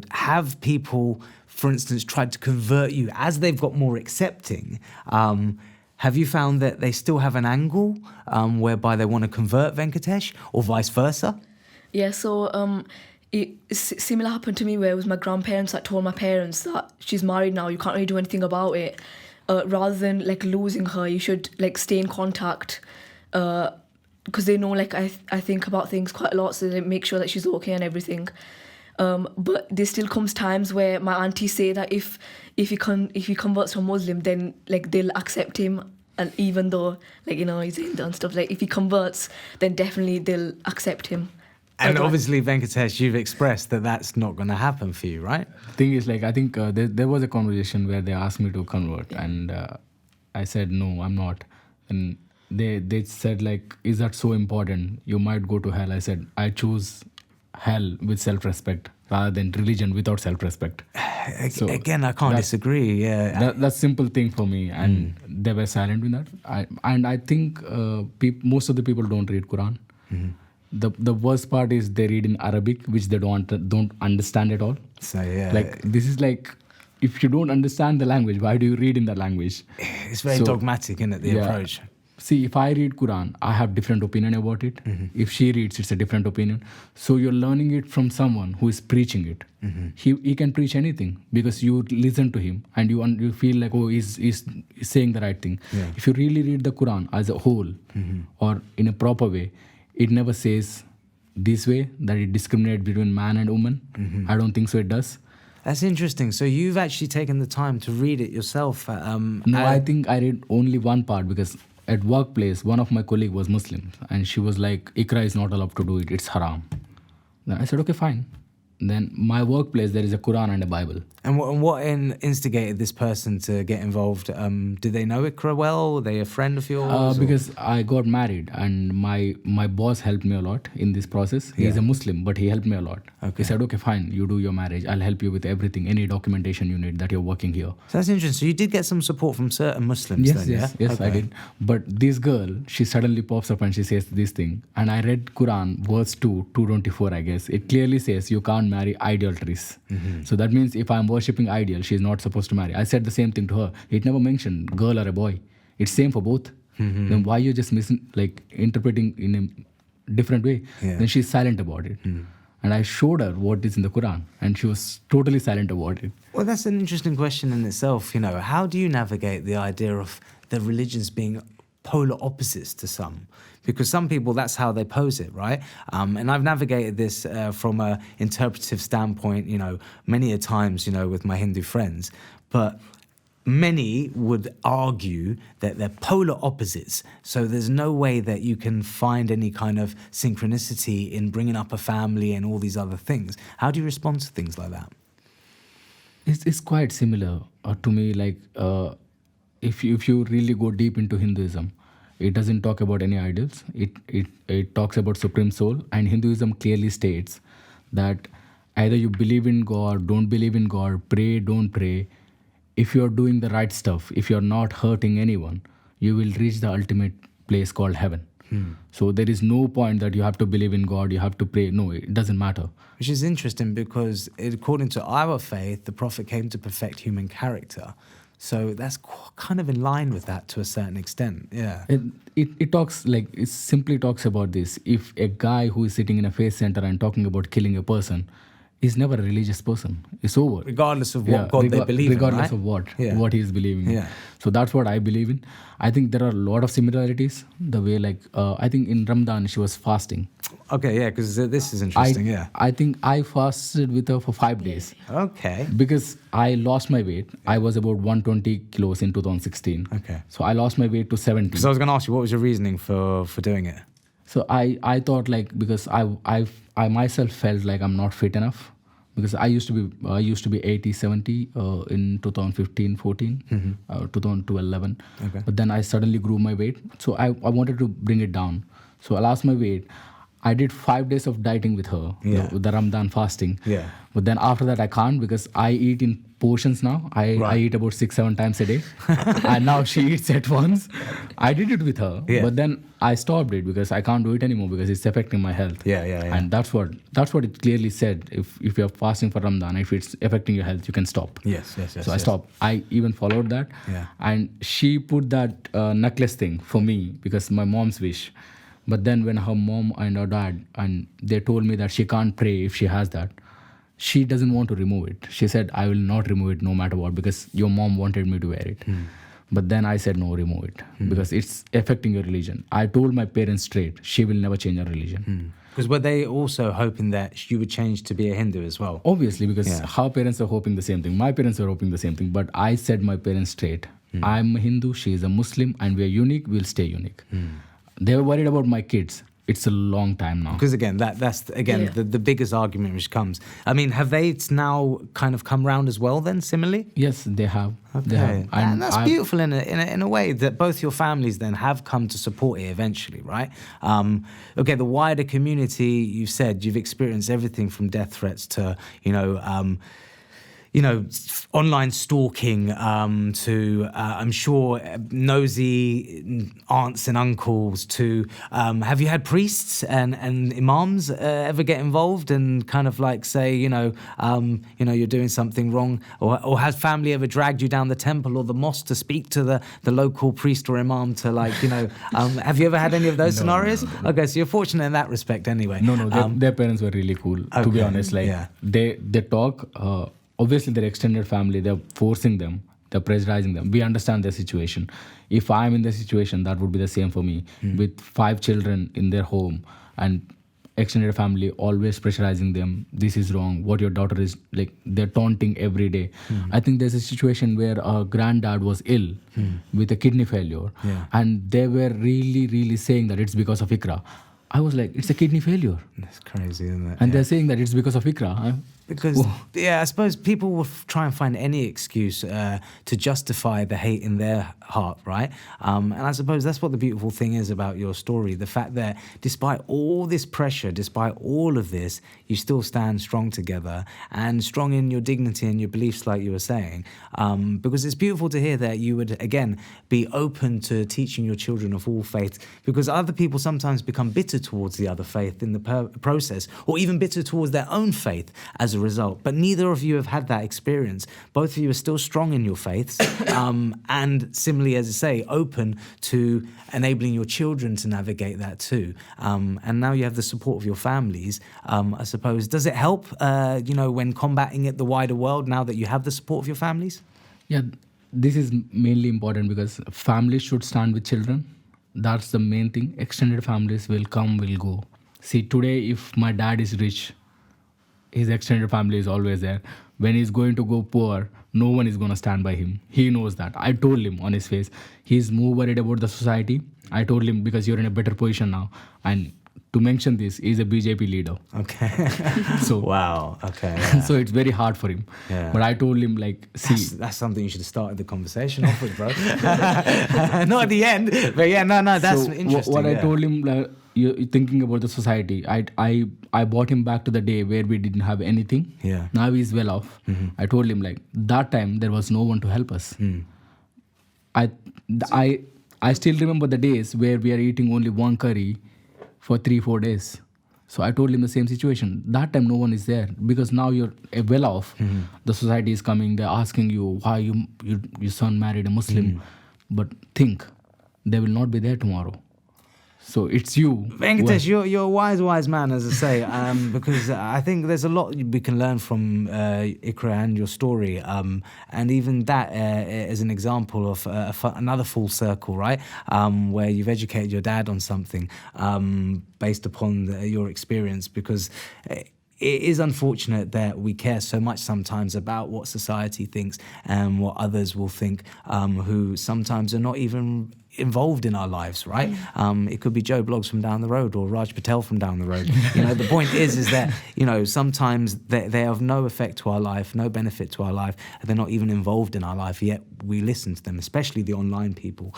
have people, for instance, tried to convert you as they've got more accepting? Have you found that they still have an angle whereby they want to convert Venkatesh, or vice versa? Yeah, so similar happened to me, where it was my grandparents that told my parents that she's married now, you can't really do anything about it. Rather than like losing her, you should like stay in contact, because they know like I think about things quite a lot, so they make sure that she's okay and everything. But there still comes times where my aunties say that if he converts to Muslim, then like they'll accept him, and even though like he's Hindu and stuff, like if he converts, then definitely they'll accept him. And obviously, Venkatesh, you've expressed that that's not going to happen for you, right? The thing is, like, I think there was a conversation where they asked me to convert, and I said, no, I'm not. And they said, like, is that so important? You might go to hell. I said, I choose hell with self-respect rather than religion without self-respect. So again, I can't disagree. Yeah, that's simple thing for me, and they were silent with that. I think most of the people don't read Quran. Mm-hmm. The worst part is they read in Arabic, which they don't understand at all. So yeah, like this is like, if you don't understand the language, why do you read in that language? It's very dogmatic, isn't it? The approach. See, if I read Quran, I have different opinion about it. Mm-hmm. If she reads, it's a different opinion. So you're learning it from someone who is preaching it. Mm-hmm. He can preach anything because you listen to him and you feel like, oh, he's saying the right thing. Yeah. If you really read the Quran as a whole, mm-hmm. or in a proper way, it never says this way, that it discriminates between man and woman. I don't think so it does. That's interesting. So you've actually taken the time to read it yourself. No, I think I read only one part because at workplace, one of my colleague was Muslim and she was like, Iqra is not allowed to do it. It's haram. Then I said, okay, fine. Then my workplace, there is a Quran and a Bible. And what instigated this person to get involved? Did they know Iqra well? Were they a friend of yours? Because I got married and my boss helped me a lot in this process. He's a Muslim, but he helped me a lot. Okay. He said, okay, fine, you do your marriage. I'll help you with everything, any documentation you need that you're working here. So that's interesting. So you did get some support from certain Muslims Yes, then, yes, yeah? yes, okay. I did. But this girl, she suddenly pops up and she says this thing. And I read Quran, verse 224, I guess. It clearly says you can't marry idolatries. So that means if I'm worshipping idol, she's not supposed to marry. I said the same thing to her. It never mentioned girl or a boy. It's same for both. Then why you just interpreting in a different way? Yeah. Then she's silent about it. And I showed her what is in the Quran and she was totally silent about it. Well, that's an interesting question in itself. How do you navigate the idea of the religions being polar opposites to some? Because some people, that's how they pose it, right? And I've navigated this from an interpretive standpoint, many a times, with my Hindu friends. But many would argue that they're polar opposites. So there's no way that you can find any kind of synchronicity in bringing up a family and all these other things. How do you respond to things like that? It's quite similar to me. Like if you really go deep into Hinduism, it doesn't talk about any idols. It talks about Supreme Soul. And Hinduism clearly states that either you believe in God, don't believe in God, pray, don't pray. If you're doing the right stuff, if you're not hurting anyone, you will reach the ultimate place called heaven. So there is no point that you have to believe in God, you have to pray. No, it doesn't matter. Which is interesting because according to our faith, the Prophet came to perfect human character. So that's kind of in line with that to a certain extent, yeah. It simply talks about this. If a guy who is sitting in a faith center and talking about killing a person is never a religious person, it's over. Regardless of what God they believe in, regardless right? of what he is believing in. Yeah. So that's what I believe in. I think there are a lot of similarities. The way I think in Ramadan she was fasting. Okay, yeah, because this is interesting, I think I fasted with her for 5 days. Okay. Because I lost my weight. I was about 120 kilos in 2016. Okay. So I lost my weight to 70. Because I was going to ask you, what was your reasoning for doing it? So I thought because I myself felt like I'm not fit enough. Because I used to be 80, 70 in 2015, 14, 2012, 11. Okay. But then I suddenly grew my weight. So I wanted to bring it down. So I lost my weight. I did 5 days of dieting with her, with the Ramadan fasting. Yeah. But then after that I can't because I eat in portions now. I eat about 6-7 times a day. And now she eats at once. I did it with her. Yeah. But then I stopped it because I can't do it anymore because it's affecting my health. Yeah. And that's what it clearly said. If you're fasting for Ramadan, if it's affecting your health, you can stop. Yes. So I stopped. I even followed that. Yeah. And she put that necklace thing for me because my mom's wish. But then when her mom and her dad, and they told me that she can't pray if she has that, she doesn't want to remove it. She said, I will not remove it no matter what because your mom wanted me to wear it. But then I said, no, remove it because it's affecting your religion. I told my parents straight, she will never change her religion. Because were they also hoping that you would change to be a Hindu as well? Obviously, because her parents are hoping the same thing. My parents are hoping the same thing. But I said my parents straight, I'm a Hindu, she is a Muslim, and we are unique, we'll stay unique. They were worried about my kids. It's a long time now. Because again, that's the biggest argument which comes. I mean, have they now kind of come round as well then, similarly? Yes, they have. Okay. They have. And that's beautiful in a way that both your families then have come to support it eventually, right? Okay, the wider community, you've said you've experienced everything from death threats to, online stalking to, I'm sure, nosy aunts and uncles to, have you had priests and imams ever get involved and kind of say, you're doing something wrong? Or has family ever dragged you down the temple or the mosque to speak to the local priest or imam to have you ever had any of those scenarios? No. Okay, so you're fortunate in that respect anyway. No, their parents were really cool, to be honest. They talk... Obviously, their extended family, they're forcing them, they're pressurizing them. We understand their situation. If I'm in their situation, that would be the same for me. With 5 children in their home and extended family always pressurizing them. This is wrong. What your daughter is like, they're taunting every day. I think there's a situation where a granddad was ill with a kidney failure, and they were really saying that it's because of Iqra. I was like, it's a kidney failure. That's crazy, isn't it? And they're saying that it's because of Iqra. Because, I suppose people will try and find any excuse to justify the hate in their heart, right? And I suppose that's what the beautiful thing is about your story. The fact that despite all this pressure, despite all of this, you still stand strong together and strong in your dignity and your beliefs, like you were saying. Because it's beautiful to hear that you would, again, be open to teaching your children of all faiths, because other people sometimes become bitter towards the other faith in the process, or even bitter towards their own faith as a result. But neither of you have had that experience. Both of you are still strong in your faiths, and similarly, as I say, open to enabling your children to navigate that too. And now you have the support of your families. I suppose, does it help, when combating it the wider world, now that you have the support of your families? Yeah, this is mainly important because families should stand with children. That's the main thing. Extended families will come, will go. See, today, if my dad is rich, his extended family is always there. When he's going to go poor, no one is going to stand by him. He knows that. I told him on his face. He's more worried about the society. I told him, because you're in a better position now. And to mention this, he's a BJP leader. Okay. So wow. Okay. Yeah. So it's very hard for him. Yeah. But I told him, like, see, that's something you should have started the conversation off with, bro. Not at the end, but yeah, no, that's so interesting. What I told him, like, you're thinking about the society. I brought him back to the day where we didn't have anything. Yeah. Now he's well off. I told him, like, that time there was no one to help us. I still remember the days where we are eating only one curry for 3-4 days. So I told him the same situation. That time no one is there, because now you're well off. The society is coming. They're asking you why your son married a Muslim. But think, they will not be there tomorrow. So it's you. Venkatesh, you're a wise man, as I say, because I think there's a lot we can learn from Iqra and your story. And even that is an example of another full circle, right? Where you've educated your dad on something based upon your experience, because it is unfortunate that we care so much sometimes about what society thinks and what others will think, who sometimes are not even involved in our lives, right? It could be Joe Bloggs from down the road or Raj Patel from down the road. The point is that, sometimes they're of no effect to our life, no benefit to our life, and they're not even involved in our life, yet we listen to them, especially the online people.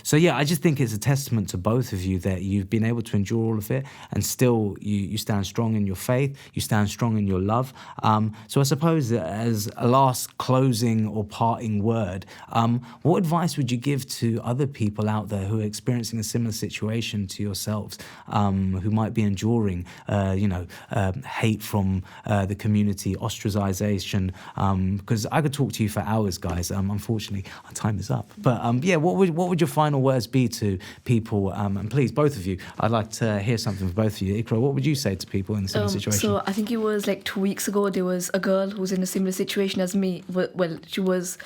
So yeah, I just think it's a testament to both of you that you've been able to endure all of it, and still you stand strong in your faith, you stand strong in your love. So I suppose that as a last closing or parting word, what advice would you give to other people out there who are experiencing a similar situation to yourselves, who might be enduring, hate from the community, ostracization? Because I could talk to you for hours, guys. Unfortunately, our time is up. But what would your final words be to people? And please, both of you, I'd like to hear something from both of you. Iqra, what would you say to people in a similar situation? So I think it was like 2 weeks ago. There was a girl who was in a similar situation as me. Well, she was.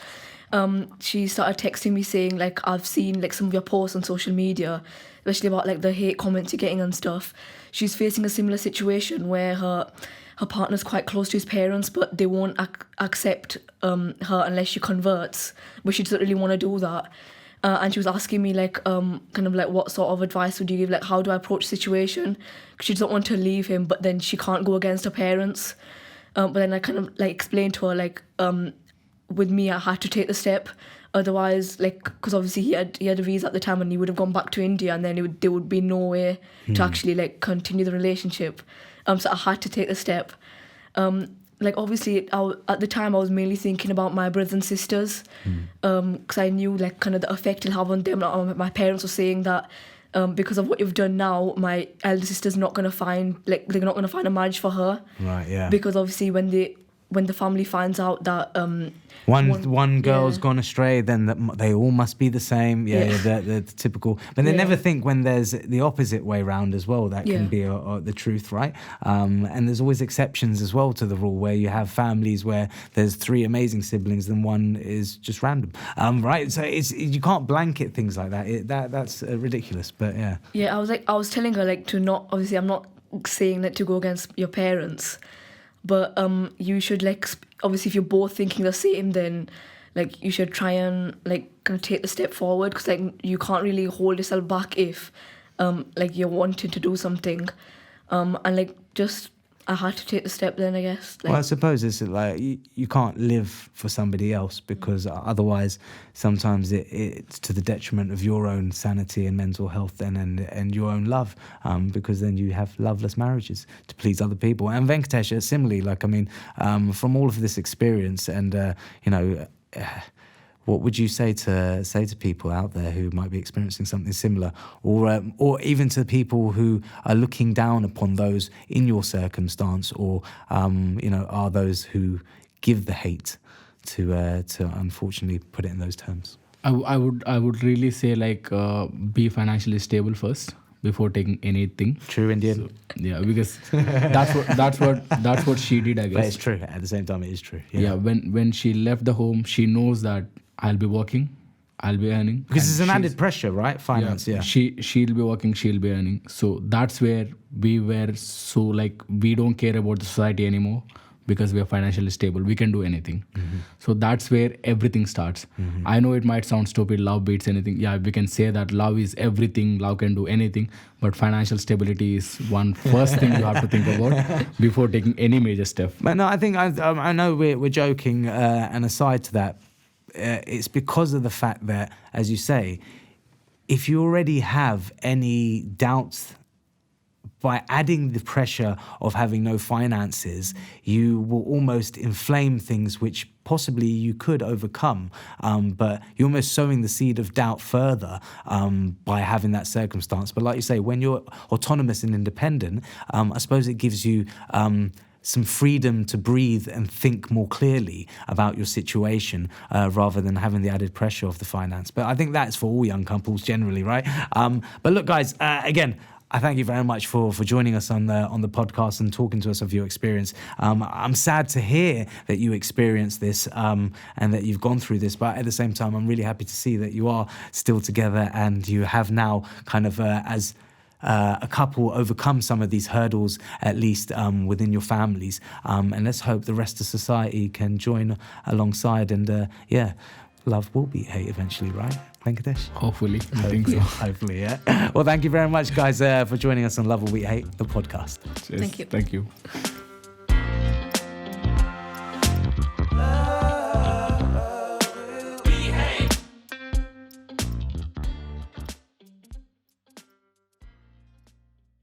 She started texting me saying, like, I've seen like some of your posts on social media, especially about like the hate comments you're getting and stuff. She's facing a similar situation where her partner's quite close to his parents, but they won't accept her unless she converts, but she doesn't really want to do that. And she was asking me like, kind of like, what sort of advice would you give? Like, how do I approach the situation? 'Cause she doesn't want to leave him, but then she can't go against her parents. But then I kind of like explained to her, like, with me, I had to take the step. Otherwise, like, because obviously he had a visa at the time, and he would have gone back to India, and then there would be no way to actually like continue the relationship. So I had to take the step. Like, obviously, at the time I was mainly thinking about my brothers and sisters, because I knew like kind of the effect it'll have on them. My parents were saying that because of what you've done now, my elder sister's not gonna find they're not gonna find a marriage for her. Right. Yeah. Because obviously when the family finds out that one girl's gone astray, then they all must be the same. The typical. But they never think when there's the opposite way round as well. That can be the truth, right? And there's always exceptions as well to the rule, where you have families where there's 3 amazing siblings and one is just random, right? So you can't blanket things like that. That's ridiculous. But yeah. Yeah, I was telling her like to not. Obviously, I'm not saying that to go against your parents, but you should like obviously if you're both thinking the same, then like you should try and like kind of take the step forward, because like you can't really hold yourself back if like you're wanting to do something, and like just I had to take the step then, I guess. Like, well, I suppose it's like you can't live for somebody else, because otherwise sometimes it's to the detriment of your own sanity and mental health then, and your own love, because then you have loveless marriages to please other people. And Venkatesh, similarly, like, I mean, from all of this experience and, you know, what would you say to people out there who might be experiencing something similar, or even to people who are looking down upon those in your circumstance, or you know, are those who give the hate, to unfortunately put it in those terms? I would really say like be financially stable first before taking anything. True Indian. So, yeah, because that's what she did, I guess. But it's true. At the same time, it is true. Yeah. When she left the home, she knows that I'll be working, I'll be earning. Because it's an added pressure, right? Finance, yeah. She'll be working, she'll be earning. So that's where we were so like, we don't care about the society anymore, because we are financially stable. We can do anything. Mm-hmm. So that's where everything starts. Mm-hmm. I know it might sound stupid, love beats anything. Yeah, we can say that love is everything, love can do anything. But financial stability is one first thing you have to think about before taking any major step. But no, I think, I know we're joking, and aside to that, it's because of the fact that, as you say, if you already have any doubts, by adding the pressure of having no finances, you will almost inflame things which possibly you could overcome. But you're almost sowing the seed of doubt further by having that circumstance. But like you say, when you're autonomous and independent, I suppose it gives you some freedom to breathe and think more clearly about your situation, rather than having the added pressure of the finance. But I think that's for all young couples generally, right? But look, guys, again, I thank you very much for joining us on the podcast and talking to us of your experience. I'm sad to hear that you experienced this, and that you've gone through this, but at the same time, I'm really happy to see that you are still together and you have now kind of as a couple overcome some of these hurdles, at least within your families. And let's hope the rest of society can join alongside, and love will beat hate eventually, right, Venkatesh? Hopefully. I think so. Hopefully, yeah. Well, thank you very much, guys, for joining us on Love Will Beat Hate, the podcast. Cheers. Thank you. Thank you.